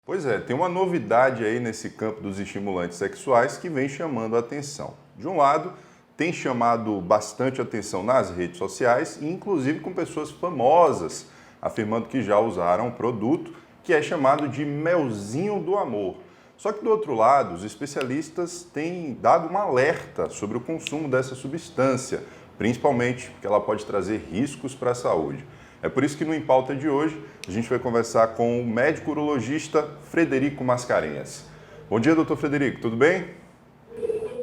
Pois é, tem uma novidade aí nesse campo dos estimulantes sexuais que vem chamando a atenção. De um lado, tem chamado bastante atenção nas redes sociais e inclusive com pessoas famosas afirmando que já usaram o produto, que é chamado de melzinho do amor. Só que do outro lado, os especialistas têm dado um alerta sobre o consumo dessa substância, principalmente porque ela pode trazer riscos para a saúde. É por isso que no Em Pauta de hoje a gente vai conversar com o médico urologista Frederico Mascarenhas. Bom dia, doutor Frederico, tudo bem?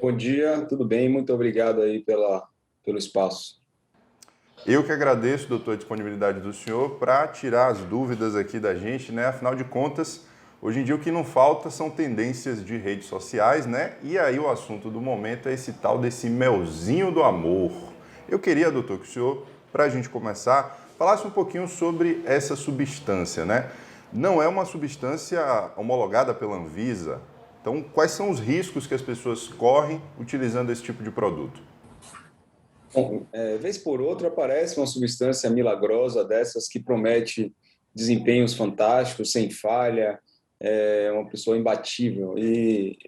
Bom dia, tudo bem? Muito obrigado aí pelo espaço. Eu que agradeço, doutor, a disponibilidade do senhor para tirar as dúvidas aqui da gente, né? Afinal de contas, hoje em dia o que não falta são tendências de redes sociais, né? E aí o assunto do momento é esse tal desse melzinho do amor. Eu queria, doutor, que o senhor, para a gente começar, falasse um pouquinho sobre essa substância, né? Não é uma substância homologada pela Anvisa. Então, quais são os riscos que as pessoas correm utilizando esse tipo de produto? Bom, vez por outra aparece uma substância milagrosa dessas que promete desempenhos fantásticos, sem falha, uma pessoa imbatível e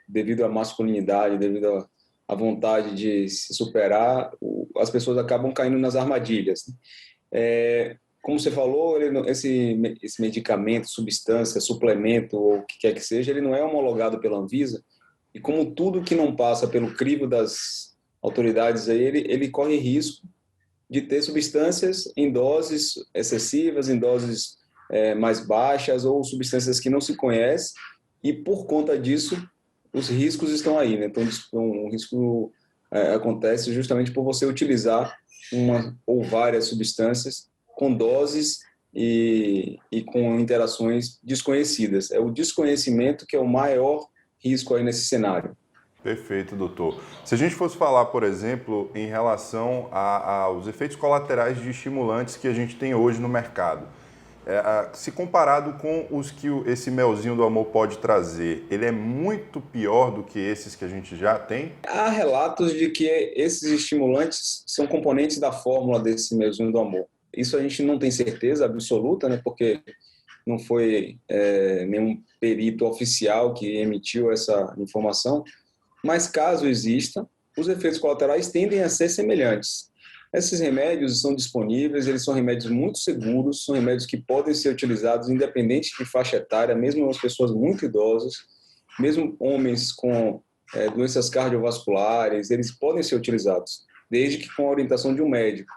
devido à masculinidade, devido à vontade de se superar, as pessoas acabam caindo nas armadilhas, né? Como você falou, esse medicamento, substância, suplemento ou o que quer que seja, ele não é homologado pela Anvisa. E como tudo que não passa pelo crivo das autoridades, aí, ele corre risco de ter substâncias em doses excessivas, em doses mais baixas ou substâncias que não se conhecem. E por conta disso, os riscos estão aí, né? Então, um risco acontece justamente por você utilizar uma ou várias substâncias com doses e com interações desconhecidas. É o desconhecimento que é o maior risco aí nesse cenário. Perfeito, doutor. Se a gente fosse falar, por exemplo, em relação aos efeitos colaterais de estimulantes que a gente tem hoje no mercado, se comparado com os que esse melzinho do amor pode trazer, ele é muito pior do que esses que a gente já tem? Há relatos de que esses estimulantes são componentes da fórmula desse mesmo do amor. Isso a gente não tem certeza absoluta, né? Porque não foi nenhum perito oficial que emitiu essa informação, mas caso exista, os efeitos colaterais tendem a ser semelhantes. Esses remédios são disponíveis, eles são remédios muito seguros, são remédios que podem ser utilizados independente de faixa etária, mesmo as pessoas muito idosas, mesmo homens com doenças cardiovasculares, eles podem ser utilizados, desde que com a orientação de um médico.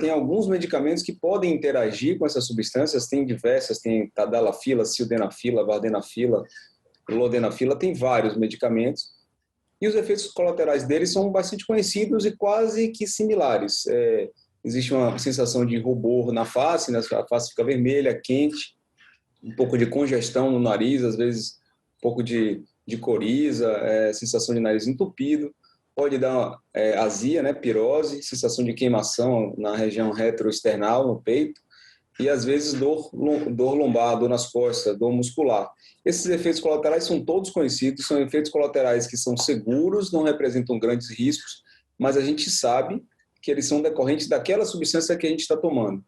Tem alguns medicamentos que podem interagir com essas substâncias, tem diversas, tem tadalafila, sildenafila, vardenafila, lodenafila, tem vários medicamentos, e os efeitos colaterais deles são bastante conhecidos e quase que similares. Existe uma sensação de rubor na face, né? A face fica vermelha, quente, um pouco de congestão no nariz, às vezes um pouco de coriza, sensação de nariz entupido, pode dar azia, né? Pirose, sensação de queimação na região retroesternal, no peito, e às vezes dor lombar, dor nas costas, dor muscular. Esses efeitos colaterais são todos conhecidos, são efeitos colaterais que são seguros, não representam grandes riscos, mas a gente sabe que eles são decorrentes daquela substância que a gente está tomando.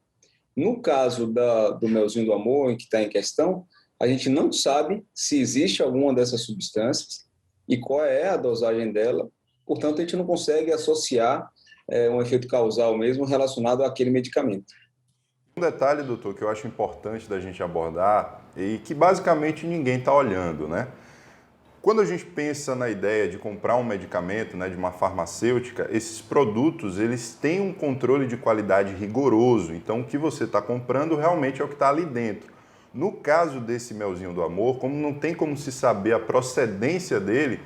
No caso do melzinho do amor, que está em questão, a gente não sabe se existe alguma dessas substâncias e qual é a dosagem dela, portanto, a gente não consegue associar um efeito causal mesmo relacionado àquele medicamento. Um detalhe, doutor, que eu acho importante da gente abordar e que basicamente ninguém está olhando, né? Quando a gente pensa na ideia de comprar um medicamento, né, de uma farmacêutica, esses produtos eles têm um controle de qualidade rigoroso. Então, o que você está comprando realmente é o que está ali dentro. No caso desse melzinho do amor, como não tem como se saber a procedência dele,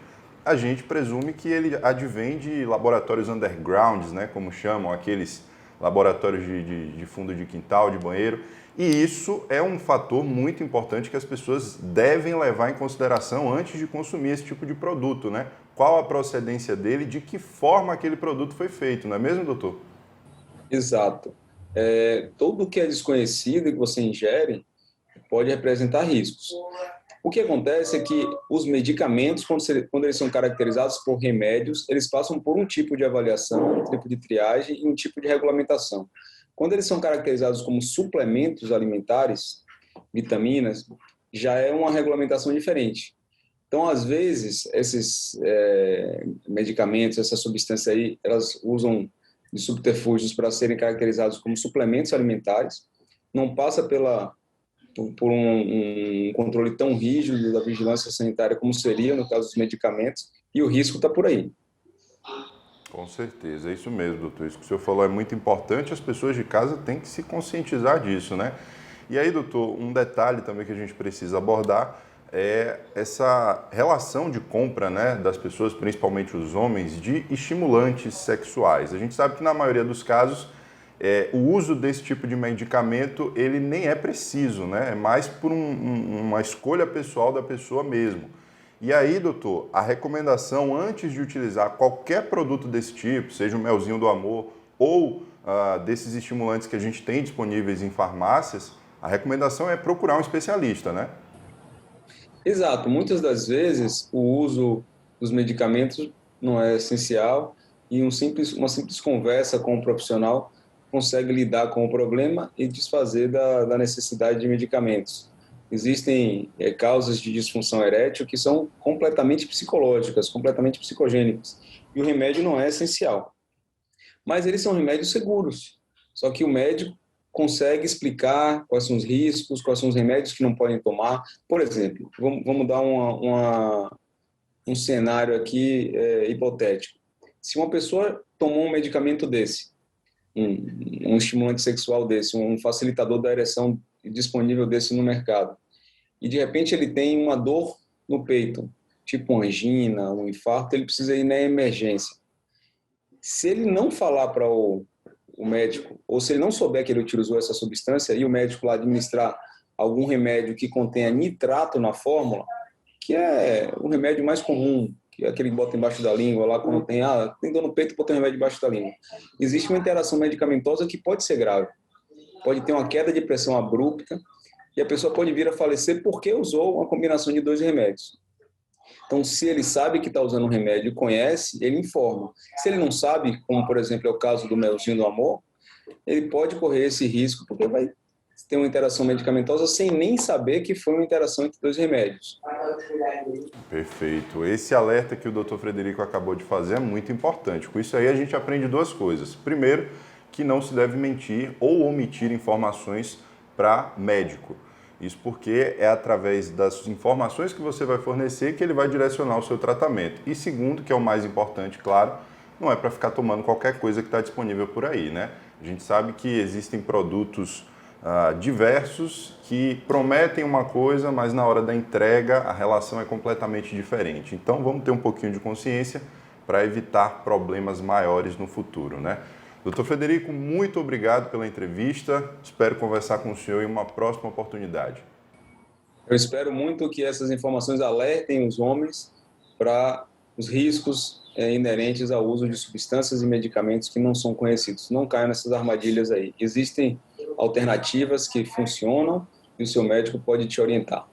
a gente presume que ele advém de laboratórios undergrounds, né, como chamam aqueles laboratórios de fundo de quintal, de banheiro. E isso é um fator muito importante que as pessoas devem levar em consideração antes de consumir esse tipo de produto, né? Qual a procedência dele, de que forma aquele produto foi feito, não é mesmo, doutor? Exato. Tudo que é desconhecido e que você ingere pode representar riscos. O que acontece é que os medicamentos, quando eles são caracterizados por remédios, eles passam por um tipo de avaliação, um tipo de triagem e um tipo de regulamentação. Quando eles são caracterizados como suplementos alimentares, vitaminas, já é uma regulamentação diferente. Então, às vezes, esses medicamentos, essa substância aí, elas usam de subterfúgios para serem caracterizados como suplementos alimentares, não passa por um controle tão rígido da vigilância sanitária como seria no caso dos medicamentos, e o risco está por aí. Com certeza, é isso mesmo, doutor. Isso que o senhor falou é muito importante, as pessoas de casa têm que se conscientizar disso, né? E aí, doutor, um detalhe também que a gente precisa abordar é essa relação de compra, né, das pessoas, principalmente os homens, de estimulantes sexuais. A gente sabe que na maioria dos casos o uso desse tipo de medicamento ele nem é preciso, né? É mais por uma escolha pessoal da pessoa mesmo. E aí, doutor, a recomendação antes de utilizar qualquer produto desse tipo, seja o melzinho do amor ou desses estimulantes que a gente tem disponíveis em farmácias, a recomendação é procurar um especialista, né? Exato, muitas das vezes o uso dos medicamentos não é essencial e uma simples conversa com o profissional consegue lidar com o problema e desfazer da necessidade de medicamentos. Existem causas de disfunção erétil que são completamente psicológicas, completamente psicogênicas, e o remédio não é essencial. Mas eles são remédios seguros, só que o médico consegue explicar quais são os riscos, quais são os remédios que não podem tomar. Por exemplo, vamos dar um cenário aqui hipotético. Se uma pessoa tomou um medicamento desse, um estimulante sexual desse, um facilitador da ereção disponível desse no mercado, e de repente ele tem uma dor no peito, tipo uma angina, um infarto, ele precisa ir na emergência. Se ele não falar para o médico, ou se ele não souber que ele utilizou essa substância e o médico lá administrar algum remédio que contenha nitrato na fórmula, que é o remédio mais comum, que é aquele que bota embaixo da língua lá quando tem dor no peito, bota um remédio embaixo da língua. Existe uma interação medicamentosa que pode ser grave. Pode ter uma queda de pressão abrupta e a pessoa pode vir a falecer porque usou uma combinação de 2 remédios. Então, se ele sabe que está usando um remédio e conhece, ele informa. Se ele não sabe, como por exemplo é o caso do melzinho do amor, ele pode correr esse risco porque vai ter uma interação medicamentosa sem nem saber que foi uma interação entre 2 remédios. Perfeito. Esse alerta que o Dr. Frederico acabou de fazer é muito importante. Com isso aí a gente aprende 2 coisas. Primeiro, que não se deve mentir ou omitir informações para médico. Isso porque é através das informações que você vai fornecer que ele vai direcionar o seu tratamento. E segundo, que é o mais importante, claro, não é para ficar tomando qualquer coisa que está disponível por aí, né? A gente sabe que existem produtos diversos que prometem uma coisa, mas na hora da entrega a relação é completamente diferente. Então vamos ter um pouquinho de consciência para evitar problemas maiores no futuro, né? Doutor Frederico, muito obrigado pela entrevista. Espero conversar com o senhor em uma próxima oportunidade. Eu espero muito que essas informações alertem os homens para os riscos inerentes ao uso de substâncias e medicamentos que não são conhecidos. Não caiam nessas armadilhas aí. Existem alternativas que funcionam e o seu médico pode te orientar.